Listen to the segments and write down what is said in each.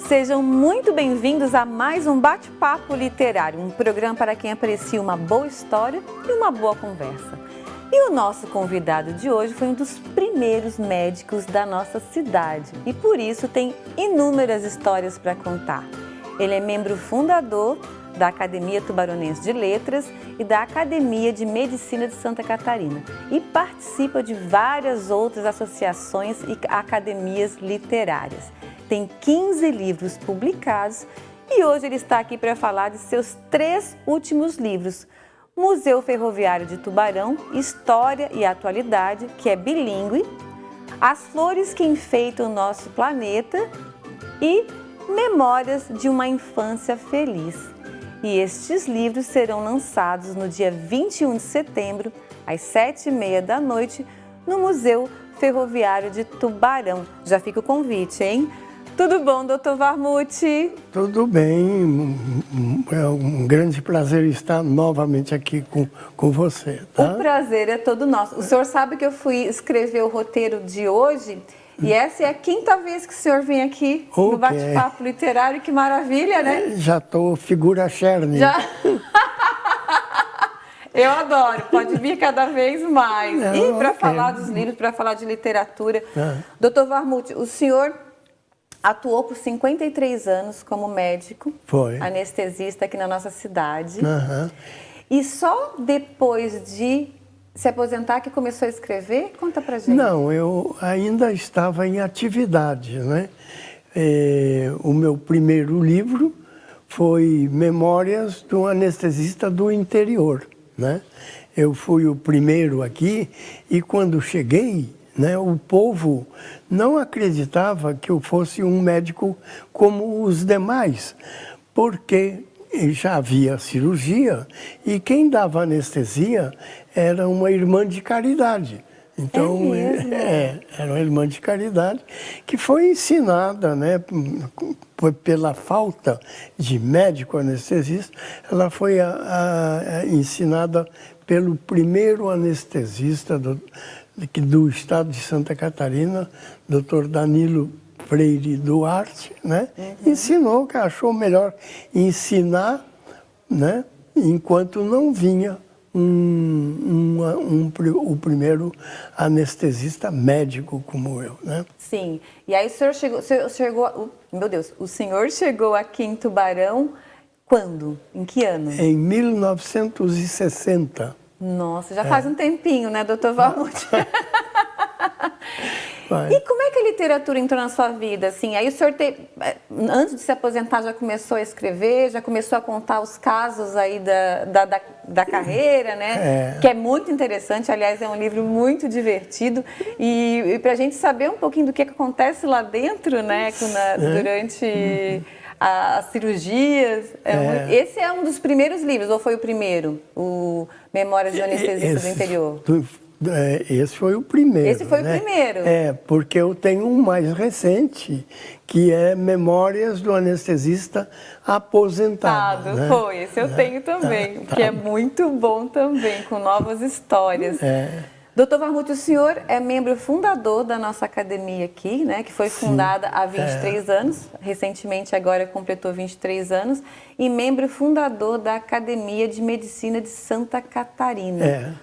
Sejam muito bem-vindos a mais um Bate-Papo Literário, um programa para quem aprecia uma boa história e uma boa conversa. E o nosso convidado de hoje foi um dos primeiros médicos da nossa cidade e por isso tem inúmeras histórias para contar. Ele é membro fundador da Academia Tubaronense de Letras e da Academia de Medicina de Santa Catarina e participa de várias outras associações e academias literárias. Tem 15 livros publicados e hoje ele está aqui para falar de seus 3 últimos livros. Museu Ferroviário de Tubarão, História e Atualidade, que é bilíngue, As Flores que Enfeitam o Nosso Planeta e Memórias de uma Infância Feliz. E estes livros serão lançados no dia 21 de setembro, às 7h30 da noite, no Museu Ferroviário de Tubarão. Já fica o convite, hein? Tudo bom, doutor Varmuth? Tudo bem, é um grande prazer estar novamente aqui com você. Tá? O prazer é todo nosso. O senhor sabe que eu fui escrever o roteiro de hoje e essa é a 5ª vez que o senhor vem aqui no Bate-Papo Literário. Que maravilha, né? Já estou figura Cherny. Já... Eu adoro, pode vir cada vez mais. E para falar dos livros, para falar de literatura. Doutor Varmuth, o senhor atuou por 53 anos como médico, anestesista aqui na nossa cidade. E só depois de se aposentar que começou a escrever? Conta pra gente. Não, eu ainda estava em atividade, né? O meu primeiro livro foi Memórias de um Anestesista do Interior, né? Eu fui o primeiro aqui e quando cheguei, né, o povo não acreditava que eu fosse um médico como os demais, porque já havia cirurgia e quem dava anestesia era uma irmã de caridade. Então, era uma irmã de caridade que foi ensinada, né, pela falta de médico anestesista, ela foi ensinada pelo primeiro anestesista do estado de Santa Catarina, Dr. Danilo Freire Duarte, né? Ensinou que achou melhor ensinar, né? Enquanto não vinha o primeiro anestesista médico como eu, né? Sim. E aí o senhor o senhor chegou aqui em Tubarão quando? Em que ano? Em 1960. Nossa, já faz um tempinho, né, doutor Varmuth? E como é que a literatura entrou na sua vida? Assim, aí o senhor, antes de se aposentar, já começou a escrever, já começou a contar os casos aí da carreira, né? Que é muito interessante, aliás, é um livro muito divertido. E para a gente saber um pouquinho do que acontece lá dentro, né, durante as cirurgias. Esse é um dos primeiros livros, ou foi o primeiro? O Memórias de um Anestesista do Interior? Esse foi o primeiro. Esse foi o primeiro? Porque eu tenho um mais recente, que é Memórias do Anestesista Aposentado. Né? Esse eu tenho também, que é muito bom também, com novas histórias. Doutor Varmuth, o senhor é membro fundador da nossa academia aqui, né, que foi fundada há 23 anos, recentemente agora completou 23 anos, e membro fundador da Academia de Medicina de Santa Catarina.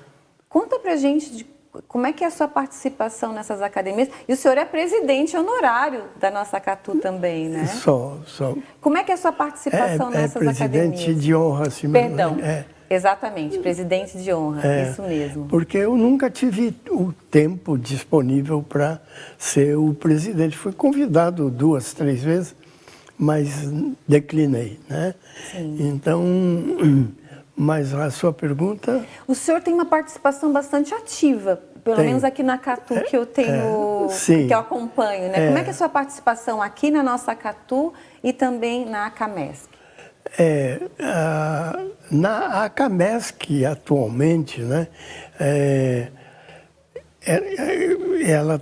Conta pra gente como é que é a sua participação nessas academias. E o senhor é presidente honorário da nossa Acatu também, né? Sou. Como é que é a sua participação nessas academias? Presidente de honra, sim. Perdão. Exatamente, presidente de honra, isso mesmo. Porque eu nunca tive o tempo disponível para ser o presidente. Fui convidado 2, 3 vezes, mas declinei, né? Sim. Então, mas a sua pergunta... O senhor tem uma participação bastante ativa, pelo menos aqui na Acatu, que eu tenho, que eu acompanho, né? Como é que é a sua participação aqui na nossa Acatu e também na Acamesc? Na Acamesc, atualmente, né, ela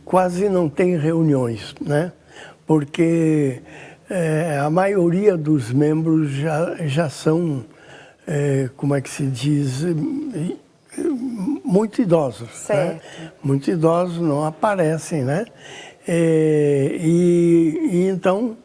quase não tem reuniões, né, porque a maioria dos membros já são, como é que se diz, muito idosos. Certo. Né? Muito idosos não aparecem, né? Então,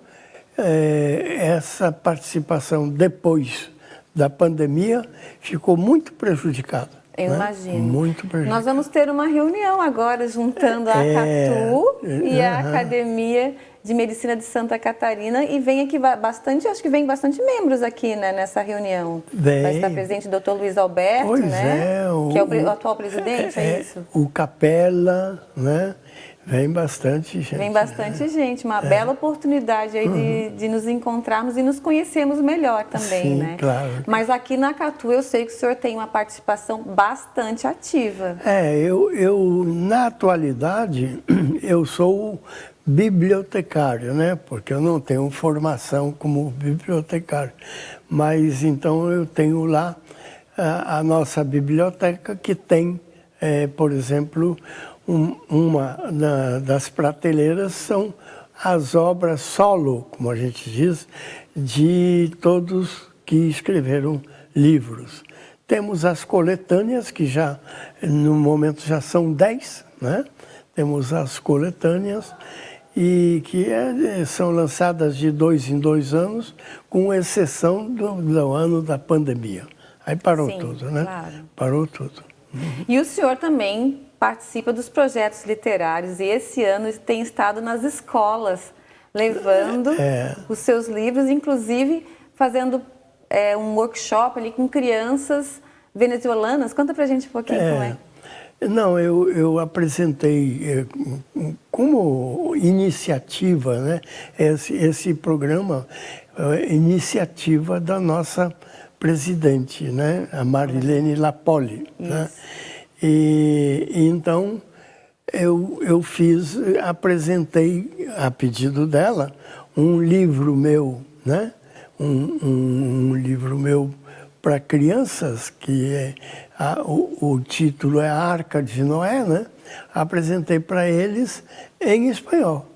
essa participação depois da pandemia ficou muito prejudicada. Eu né? imagino. Muito prejudicada. Nós vamos ter uma reunião agora juntando a Acatu e a Academia de Medicina de Santa Catarina, e vem aqui bastante, acho que vem bastante membros aqui, né, nessa reunião. Vai estar presente o doutor Luiz Alberto, pois né? Que é o atual presidente, é isso? O Capella, né? Vem bastante gente. Vem bastante gente, uma bela oportunidade aí de nos encontrarmos e nos conhecermos melhor também, Sim, né? claro. Mas aqui na Acatu eu sei que o senhor tem uma participação bastante ativa. Eu na atualidade, eu sou bibliotecário, né? Porque eu não tenho formação como bibliotecário. Mas então eu tenho lá a nossa biblioteca que tem, por exemplo, uma das prateleiras são as obras solo, como a gente diz, de todos que escreveram livros. Temos as coletâneas, que já, no momento, já são 10, né? Temos as coletâneas, e que são lançadas de 2 em 2 anos, com exceção do ano da pandemia. Aí parou tudo, né? Claro. Parou tudo. E o senhor também participa dos projetos literários e esse ano tem estado nas escolas, levando os seus livros, inclusive fazendo um workshop ali com crianças venezuelanas. Conta pra gente um pouquinho como é. Não, eu apresentei como iniciativa, né? Esse programa, iniciativa da nossa presidente, né? A Marilene Lapoli, né? E então eu apresentei a pedido dela um livro meu, né? Um livro meu para crianças, que o título é A Arca de Noé, né? Apresentei para eles em espanhol.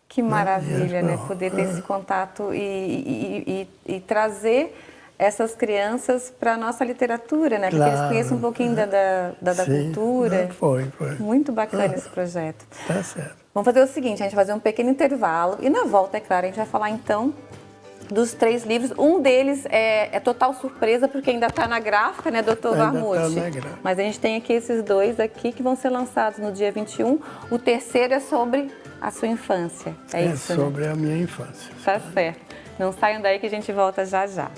Que maravilha, né? Poder ter esse contato e trazer essas crianças para a nossa literatura, né? Porque eles conheçam um pouquinho da cultura. Foi. Muito bacana esse projeto. Tá certo. Vamos fazer o seguinte, a gente vai fazer um pequeno intervalo e na volta, é claro, a gente vai falar então dos 3 livros. Um deles é total surpresa, porque ainda está na gráfica, né, doutor Varmuth? Ainda está na gráfica. Mas a gente tem aqui esses 2 aqui que vão ser lançados no dia 21. O terceiro é sobre a sua infância. É isso, né? Sobre a minha infância. Tá certo. Não saiam daí que a gente volta já já.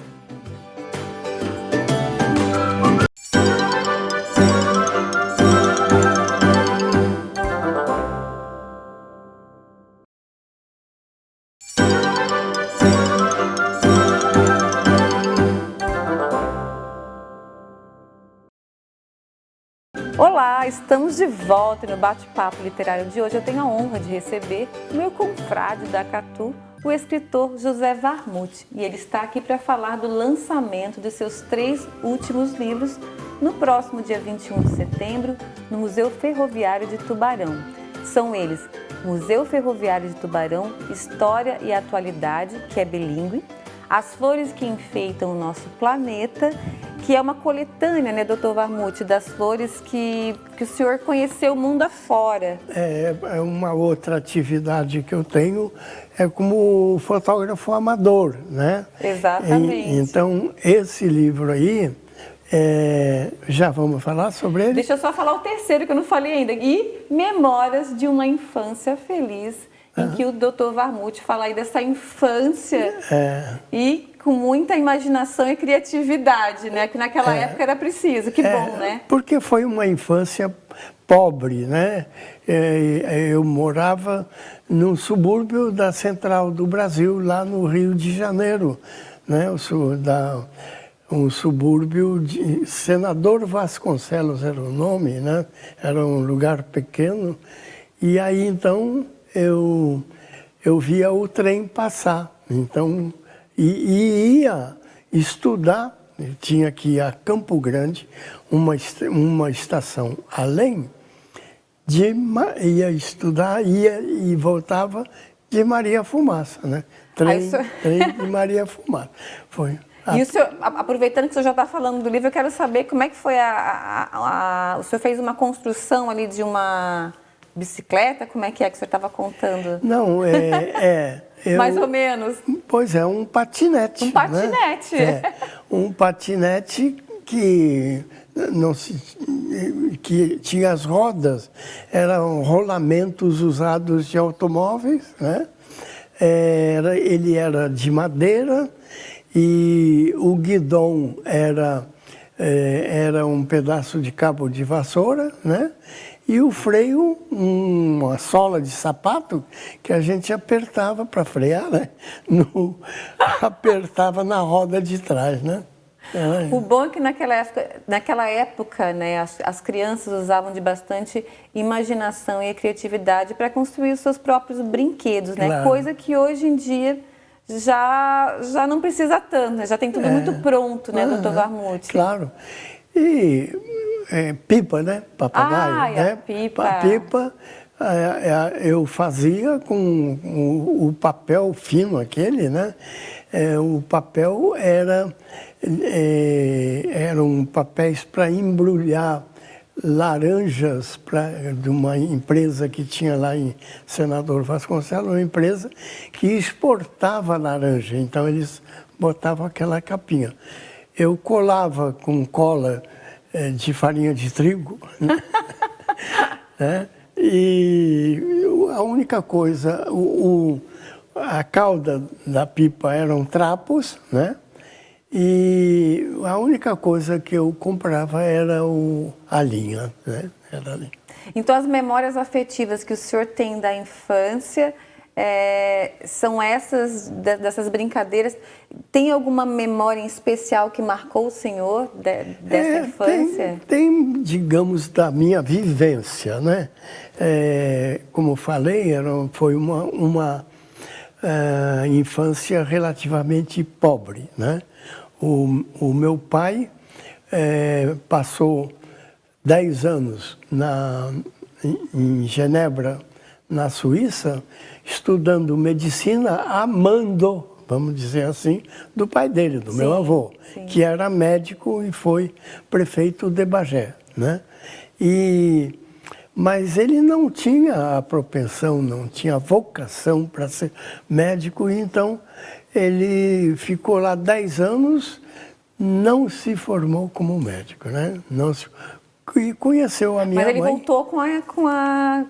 Olá, estamos de volta no bate-papo literário de hoje. Eu tenho a honra de receber o meu confrade da Acatu, o escritor José Varmuth. E ele está aqui para falar do lançamento de seus 3 últimos livros no próximo dia 21 de setembro, no Museu Ferroviário de Tubarão. São eles Museu Ferroviário de Tubarão, História e Atualidade, que é bilíngue, As Flores que Enfeitam o Nosso Planeta, que é uma coletânea, né, doutor Varmuth, das flores que o senhor conheceu o mundo afora. É uma outra atividade que eu tenho, como fotógrafo amador, né? Exatamente. Então, esse livro aí, já vamos falar sobre ele? Deixa eu só falar o terceiro, que eu não falei ainda. E Memórias de uma Infância Feliz, em que o doutor Varmuth fala aí dessa infância e com muita imaginação e criatividade, né? Que naquela época era preciso. Que bom, né? Porque foi uma infância pobre, né? Eu morava num subúrbio da Central do Brasil, lá no Rio de Janeiro, né? Um subúrbio de Senador Vasconcelos era o nome, né? Era um lugar pequeno. E aí, então, eu via o trem passar. Então, e ia estudar. Eu tinha que ir a Campo Grande, uma estação além, ia estudar, ia e voltava de Maria Fumaça, né? Trem de Maria Fumaça. Foi. E o senhor, aproveitando que o senhor já está falando do livro, eu quero saber como é que foi o senhor fez uma construção ali de uma bicicleta? Como é que o senhor estava contando? Não, Mais ou menos. Pois é, um patinete. Um patinete. Né? Um patinete que que tinha as rodas, eram rolamentos usados de automóveis, né? Ele era de madeira e o guidão era um pedaço de cabo de vassoura, né? E o freio, uma sola de sapato que a gente apertava para frear, né? Apertava na roda de trás, né? O bom é que naquela época, né, as crianças usavam de bastante imaginação e criatividade para construir os seus próprios brinquedos, né? Claro. Coisa que hoje em dia já não precisa tanto, né? Já tem tudo muito pronto, né, doutor Warmuth? Claro. E pipa, né? Papagaio, né? A pipa. A pipa eu fazia com o papel fino aquele, né? O papel eram papéis para embrulhar laranjas de uma empresa que tinha lá em Senador Vasconcelos, uma empresa que exportava laranja. Então eles botavam aquela capinha. Eu colava com cola de farinha de trigo, né? E a única coisa, a cauda da pipa eram trapos, né? E a única coisa que eu comprava era a linha, né? Era a linha. Então, as memórias afetivas que o senhor tem da infância são dessas brincadeiras. Tem alguma memória em especial que marcou o senhor dessa infância? Tem, digamos, da minha vivência, né? Como eu falei, foi uma infância relativamente pobre, né? O meu pai passou 10 anos em Genebra, na Suíça, estudando medicina a mando, vamos dizer assim, do pai dele, do meu avô, que era médico e foi prefeito de Bagé, né? Mas ele não tinha a propensão, não tinha vocação para ser médico, então ele ficou lá 10 anos, não se formou como médico, né? E conheceu a minha mãe. Mas ele voltou com a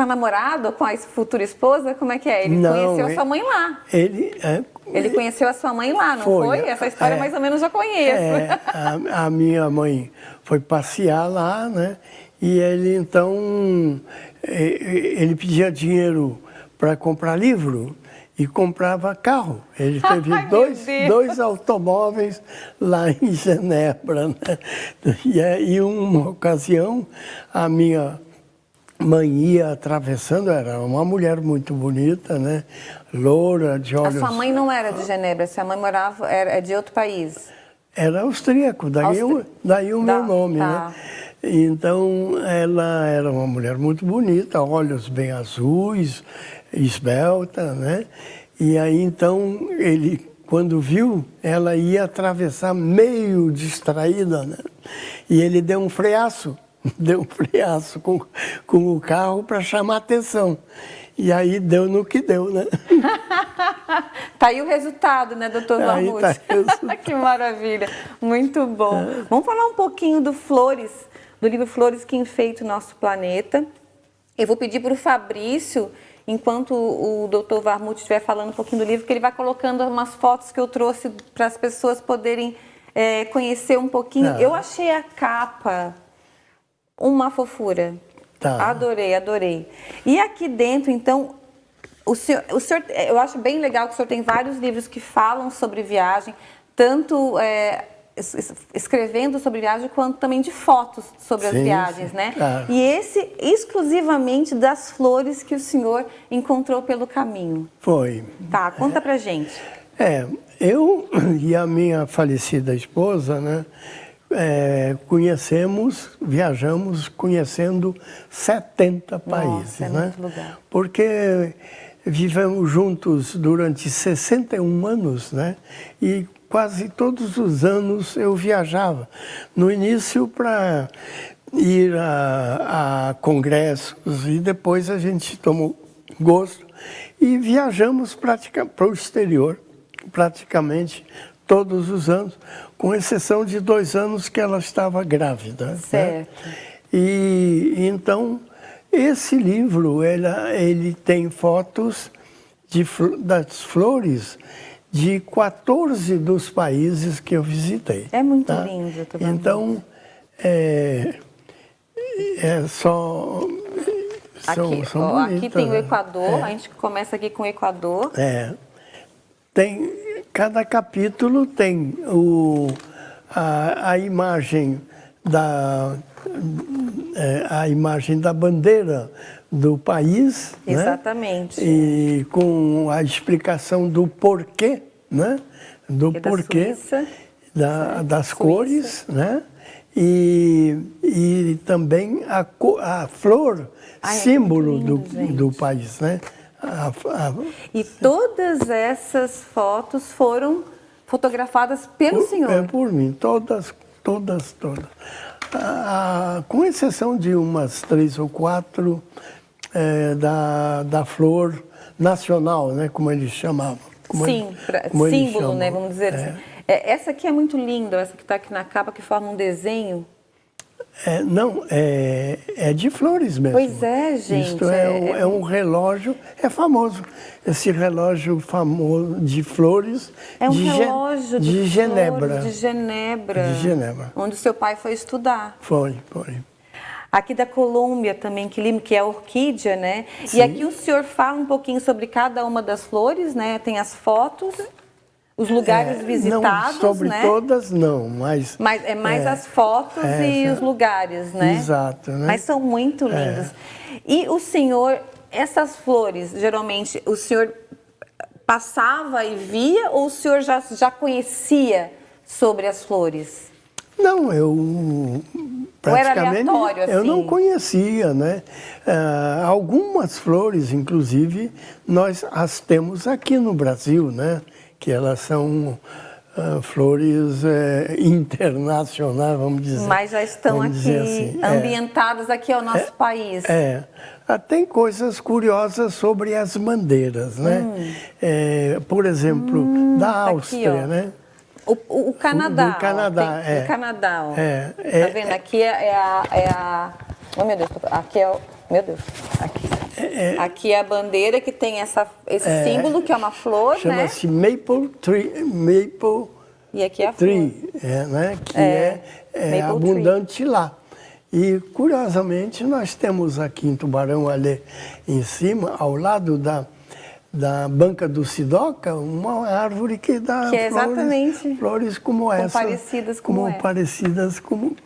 namorada, com a futura esposa? Como é que é? Ele conheceu a sua mãe lá. Ele conheceu a sua mãe lá, não foi? Essa história mais ou menos já conheço. A minha mãe foi passear lá, né? E ele, então, ele pedia dinheiro para comprar livro e comprava carro. Ele teve dois automóveis lá em Genebra, né? E uma ocasião, a minha mãe ia atravessando, era uma mulher muito bonita, né? Loura, de olhos... A sua mãe não era de Genebra, sua mãe era de outro país? Era austríaco, daí o meu nome, né? Então, ela era uma mulher muito bonita, olhos bem azuis, esbelta, né? E aí, então, ele, quando viu, ela ia atravessar meio distraída, né? E ele deu um freaço com o carro para chamar atenção. E aí deu no que deu, né? Tá aí o resultado, né, doutor Warmuth? Tá Que maravilha, muito bom. Vamos falar um pouquinho do livro Flores que Enfeitam o Nosso Planeta. Eu vou pedir para o Fabrício, enquanto o doutor Warmuth estiver falando um pouquinho do livro, que ele vai colocando umas fotos que eu trouxe para as pessoas poderem conhecer um pouquinho. Eu achei a capa uma fofura. Tá. Adorei. E aqui dentro, então, o senhor, eu acho bem legal que o senhor tem vários livros que falam sobre viagem, tanto escrevendo sobre viagem, quanto também de fotos sobre as viagens, né? Claro. E esse exclusivamente das flores que o senhor encontrou pelo caminho. Foi. Tá, conta pra gente. Eu e a minha falecida esposa, né? Viajamos conhecendo 70 países, Nossa, né? muito lugar. Porque vivemos juntos durante 61 anos, né? E quase todos os anos eu viajava. No início ir a congressos e depois a gente tomou gosto e viajamos para o exterior praticamente todos os anos, com exceção de 2 anos que ela estava grávida. Certo. Né? E então esse livro ele tem fotos das flores de 14 dos países que eu visitei. É muito tá? lindo. Então, são bonitos, aqui tem o né? Equador, a gente começa aqui com o Equador. Cada capítulo tem a imagem a imagem da bandeira do país, Exatamente. Né? E com a explicação do porquê, né? Do porquê das cores, né? E também a flor, símbolo do país, né? E todas essas fotos foram fotografadas pelo senhor? Por mim, todas. Com exceção de umas 3 ou 4 da flor nacional, né, como eles chamavam. Sim, símbolo, né, vamos dizer assim. Essa aqui é muito linda, essa que está aqui na capa, que forma um desenho. Não, é de flores mesmo. Pois é, gente. Isto é um relógio, é famoso. Esse relógio famoso de flores relógio de Genebra. De Genebra. De Genebra. Onde o seu pai foi estudar. Foi. Aqui da Colômbia também, que é a orquídea, né? Sim. E aqui o senhor fala um pouquinho sobre cada uma das flores, né? Tem as fotos, os lugares visitados, não, sobre né? todas não, mas é mais as fotos e os lugares, né? Exato, né? Mas são muito lindos. E o senhor, essas flores, geralmente, o senhor passava e via ou o senhor já conhecia sobre as flores? Não, eu praticamente ou era aleatório, assim? Eu não conhecia, né? Algumas flores, inclusive, nós as temos aqui no Brasil, né? Que elas são flores internacionais, vamos dizer. Mas já estão aqui, assim. ambientadas aqui ao nosso país. Tem coisas curiosas sobre as bandeiras, né? Por exemplo, da Áustria, aqui, né? O Canadá. Do Canadá, O Canadá, ó. Tá vendo? Aqui é a... Oh, meu Deus. Aqui é o... Meu Deus. Aqui é a bandeira que tem esse símbolo, que é uma flor, né? Chama-se Maple Tree. E aqui é a Tree, né? Que é abundante lá. E, curiosamente, nós temos aqui em Tubarão, ali em cima, ao lado da banca do Sidoca, uma árvore que dá flores como essa. Parecidas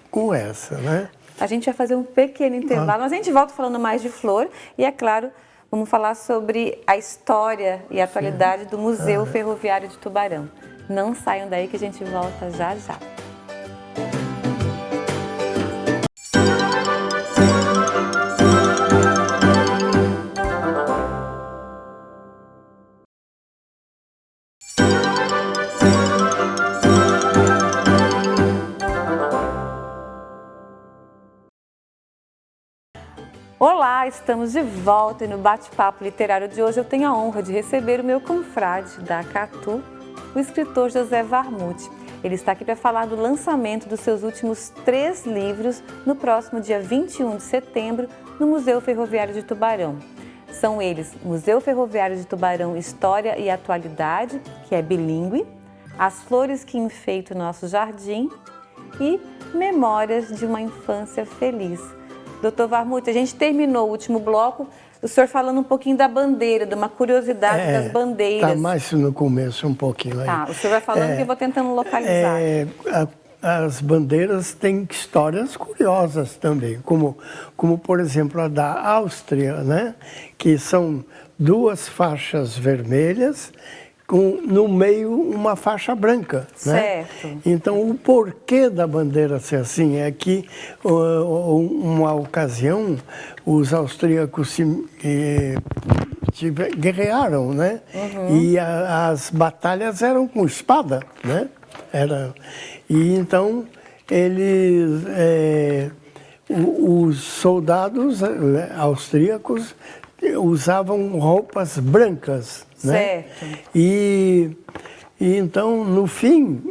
com essa, né? A gente vai fazer um pequeno intervalo, mas a gente volta falando mais de flor e, é claro, vamos falar sobre a história e a atualidade do Museu Ferroviário de Tubarão. Não saiam daí que a gente volta já já. Olá, estamos de volta e no bate-papo literário de hoje eu tenho a honra de receber o meu confrade da Catu, o escritor José Warmuth. Ele está aqui para falar do lançamento dos seus últimos 3 livros no próximo dia 21 de setembro no Museu Ferroviário de Tubarão. São eles Museu Ferroviário de Tubarão História e Atualidade, que é bilíngue, As Flores que Enfeitam o Nosso Jardim e Memórias de uma Infância Feliz. Doutor Warmuth, a gente terminou o último bloco, o senhor falando um pouquinho da bandeira, de uma curiosidade das bandeiras. Está mais no começo um pouquinho aí. Tá, o senhor vai falando que eu vou tentando localizar. As bandeiras têm histórias curiosas também, como por exemplo a da Áustria, né? Que são 2 faixas vermelhas, no meio uma faixa branca. Certo. Né? Então, o porquê da bandeira ser assim é que, uma ocasião, os austríacos guerrearam, né? E as batalhas eram com espada, né? E então, eles... os soldados austríacos usavam roupas brancas, né? Certo. E então, no fim,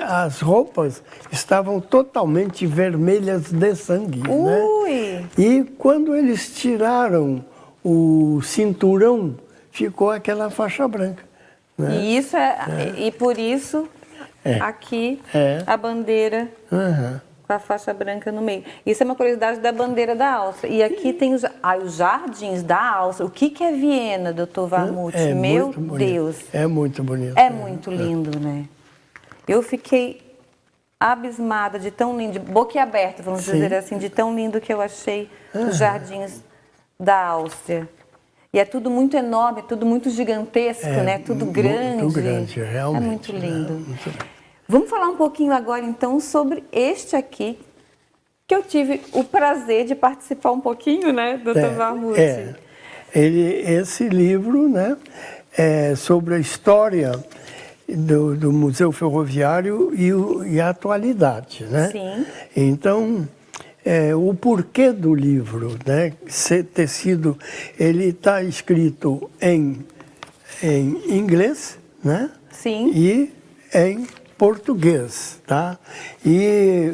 as roupas estavam totalmente vermelhas de sangue, né? Ui! E quando eles tiraram o cinturão, ficou aquela faixa branca, né? E isso e por isso aqui a bandeira com a faixa branca no meio. Isso é uma curiosidade da bandeira da Áustria. E aqui tem os jardins da Áustria. O que é Viena, doutor Warmuth? Meu Deus! É muito bonito. É muito lindo, né? Eu fiquei abismada de tão lindo, boquiaberta, vamos dizer assim, de tão lindo que eu achei os jardins da Áustria. E é tudo muito enorme, tudo muito gigantesco, né? Tudo grande. Muito grande, realmente. É muito lindo. Vamos falar um pouquinho agora, então, sobre este aqui, que eu tive o prazer de participar um pouquinho, né, doutor Warmuth? Esse livro, né, é sobre a história do Museu Ferroviário e a atualidade, né? Sim. Então, o porquê do livro, né, ter sido, ele está escrito em inglês, né? Sim. E em português, tá? E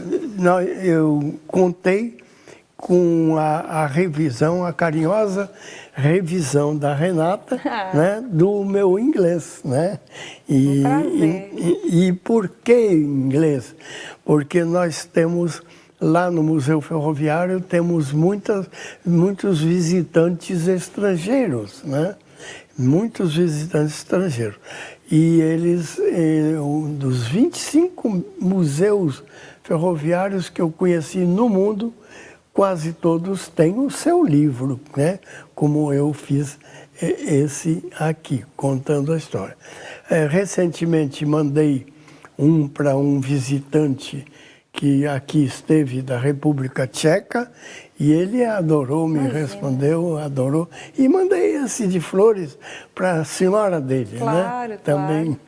eu contei com a revisão, a carinhosa revisão da Renata, né, do meu inglês, né? E por que inglês? Porque nós temos lá no Museu Ferroviário temos muitos visitantes estrangeiros, né? Muitos visitantes estrangeiros. E eles, um dos 25 museus ferroviários que eu conheci no mundo, quase todos têm o seu livro, né? Como eu fiz esse aqui, contando a história. Recentemente mandei para um visitante que aqui esteve da República Tcheca, e ele adorou, me respondeu, adorou. E mandei esse de flores para a senhora dele, claro, né? Também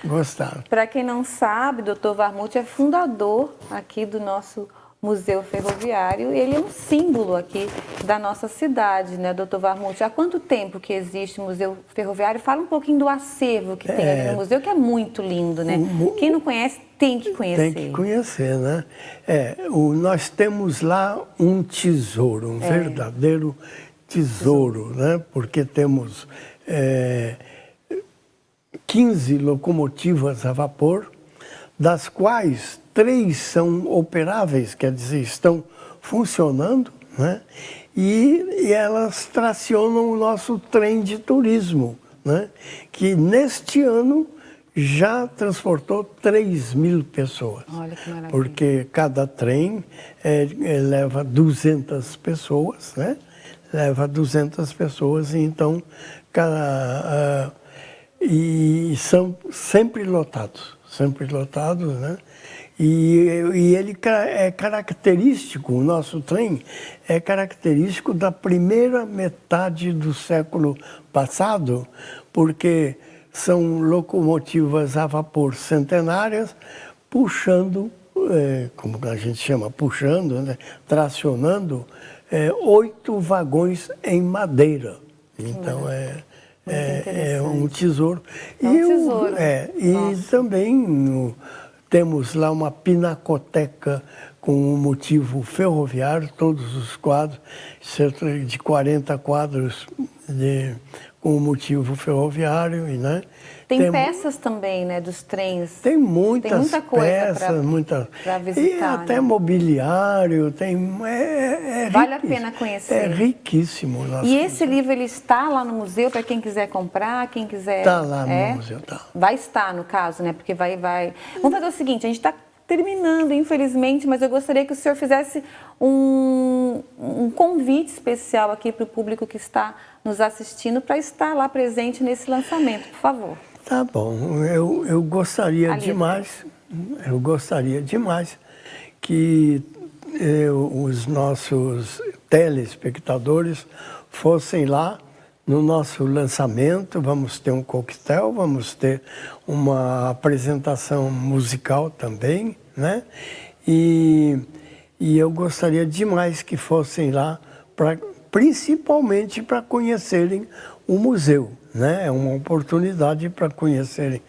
gostaram. Para quem não sabe, doutor Warmuth é fundador aqui do nosso Museu Ferroviário. Ele é um símbolo aqui da nossa cidade, né, doutor Warmuth? Há quanto tempo que existe o Museu Ferroviário? Fala um pouquinho do acervo que tem aqui no museu, que é muito lindo, né? Quem não conhece tem que conhecer. Tem que conhecer, né? Nós temos lá um tesouro, um verdadeiro tesouro, né? Porque temos 15 locomotivas a vapor, das quais 3 são operáveis, quer dizer, estão funcionando, né? E elas tracionam o nosso trem de turismo, né? Que neste ano já transportou 3.000 pessoas. Olha que maravilha. Porque cada trem leva 200 pessoas, né? Leva 200 pessoas, então, e são sempre lotados, né? E ele é característico, o nosso trem é característico da primeira metade do século passado, porque são locomotivas a vapor centenárias puxando, como a gente chama, puxando, né? Tracionando 8 vagões em madeira. Então é um tesouro. É um tesouro. E também temos lá uma pinacoteca com o motivo ferroviário, todos os quadros, cerca de 40 quadros com o motivo ferroviário, né? Tem peças também, né, dos trens. Tem muitas muita coisa peças, para visitar. E até mobiliário, Vale a pena conhecer. É riquíssimo. E esse livro, ele está lá no museu para quem quiser comprar, quem quiser... Está lá no museu, tá. Vai estar, no caso, né, porque vai... Vamos fazer o seguinte, a gente está terminando, infelizmente, mas eu gostaria que o senhor fizesse um convite especial aqui para o público que está nos assistindo para estar lá presente nesse lançamento, por favor. Tá bom, eu gostaria demais que os nossos telespectadores fossem lá no nosso lançamento. Vamos ter um coquetel, vamos ter uma apresentação musical também, né? E e eu gostaria demais que fossem lá, principalmente para conhecerem o museu, né? É uma oportunidade para conhecerem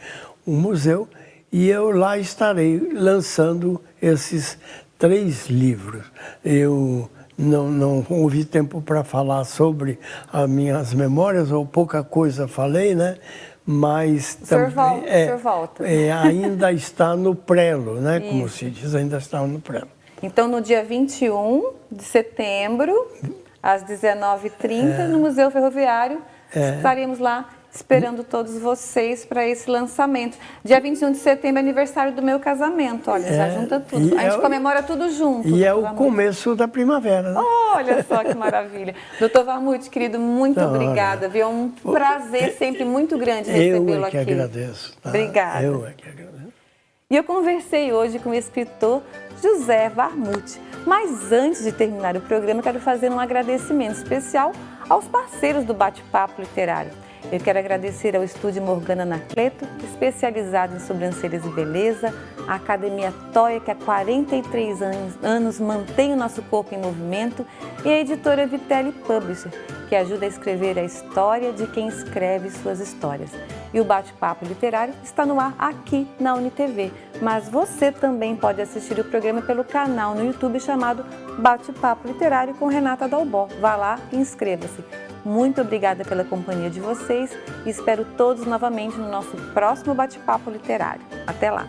o museu, e eu lá estarei lançando esses 3 livros. Eu não houve tempo para falar sobre as minhas memórias, ou pouca coisa falei, né? Mas o senhor volta. Ainda está no prelo, né? Como se diz, ainda está no prelo. Então, no dia 21 de setembro, às 19h30, no Museu Ferroviário, estaremos lá esperando todos vocês para esse lançamento. Dia 21 de setembro é aniversário do meu casamento, olha, já junta tudo. A gente comemora tudo junto. E é o começo da primavera, né? Olha só que maravilha. Doutor Vammuti, querido, muito obrigada. Viu? É um prazer sempre muito grande recebê-lo aqui. Eu é que agradeço. Tá? Obrigada. Eu é que agradeço. E eu conversei hoje com o escritor José Vammuti. Mas antes de terminar o programa, quero fazer um agradecimento especial aos parceiros do Bate-Papo Literário. Eu quero agradecer ao Estúdio Morgana Anacleto, especializado em sobrancelhas e beleza, a Academia Toia, que há 43 anos mantém o nosso corpo em movimento, e a editora Vitelli Publisher, que ajuda a escrever a história de quem escreve suas histórias. E o Bate-Papo Literário está no ar aqui na UniTV, mas você também pode assistir o programa pelo canal no YouTube chamado Bate-Papo Literário com Renata Dalbó. Vá lá e inscreva-se. Muito obrigada pela companhia de vocês e espero todos novamente no nosso próximo Bate-Papo Literário. Até lá!